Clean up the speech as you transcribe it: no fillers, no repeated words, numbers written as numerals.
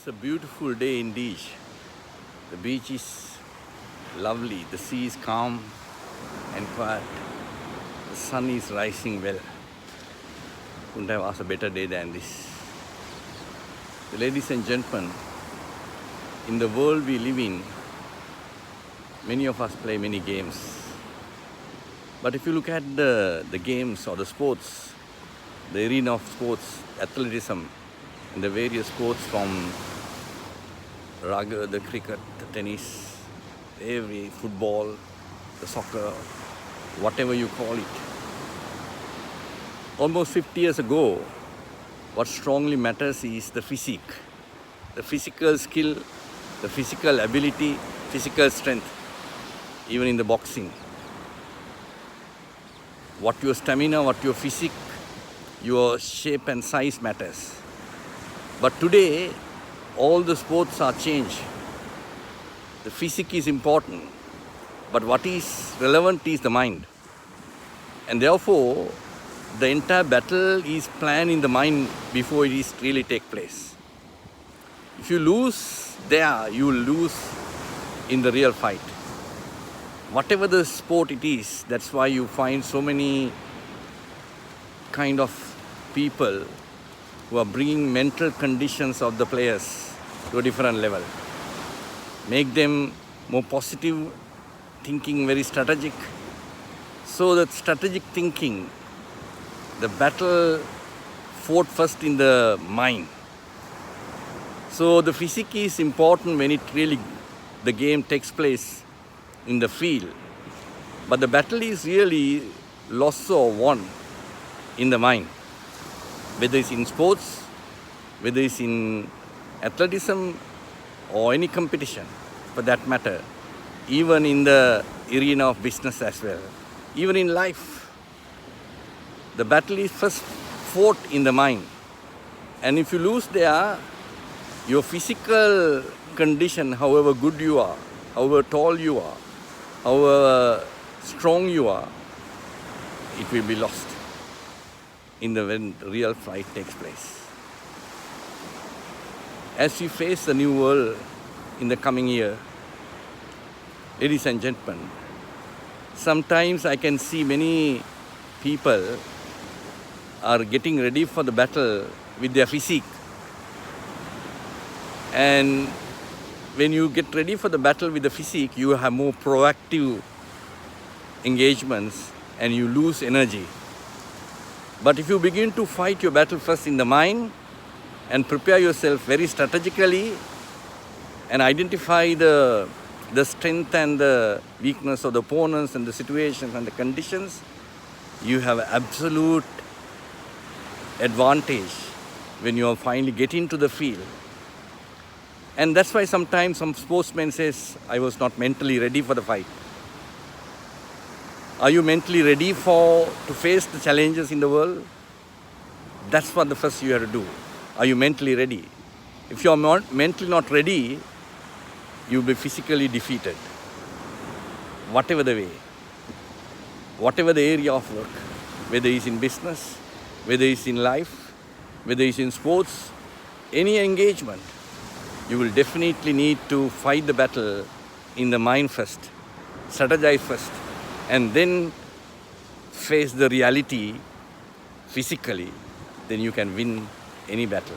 It's a beautiful day indeed. The beach is lovely, the sea is calm and quiet, the sun is rising well. Couldn't have asked a better day than this. Ladies and gentlemen, in the world we live in, many of us play many games. But if you look at the games or the sports, the arena of sports, athleticism, and the various sports from rugby, the cricket, the tennis, every football, the soccer, whatever you call it. Almost 50 years ago, what strongly matters is the physique, the physical skill, the physical ability, physical strength, even in the boxing. What your stamina, what your physique, your shape and size matters. But today, all the sports are changed. The physique is important, but what is relevant is the mind. And therefore, the entire battle is planned in the mind before it is really take place. If you lose there, you will lose in the real fight. Whatever the sport it is, that's why you find so many kind of people who are bringing mental conditions of the players to a different level. Make them more positive, thinking very strategic. So that strategic thinking, the battle fought first in the mind. So the physique is important when the game takes place in the field. But the battle is really lost or won in the mind. Whether it's in sports, whether it's in athleticism or any competition for that matter, even in the arena of business as well, even in life, the battle is first fought in the mind. And if you lose there, your physical condition, however good you are, however tall you are, however strong you are, it will be lost when the real fight takes place. As we face the new world in the coming year, ladies and gentlemen, sometimes I can see many people are getting ready for the battle with their physique. And when you get ready for the battle with the physique, you have more proactive engagements and you lose energy. But if you begin to fight your battle first in the mind and prepare yourself very strategically and identify the strength and the weakness of the opponents and the situations and the conditions, you have absolute advantage when you finally get into the field. And that's why sometimes some sportsmen says, I was not mentally ready for the fight. Are you mentally ready to face the challenges in the world? That's what the first you have to do. Are you mentally ready? If you are mentally not ready, you will be physically defeated. Whatever the way, whatever the area of work, whether it's in business, whether it's in life, whether it's in sports, any engagement, you will definitely need to fight the battle in the mind first, strategize first, and then face the reality physically. Then you can win any battle.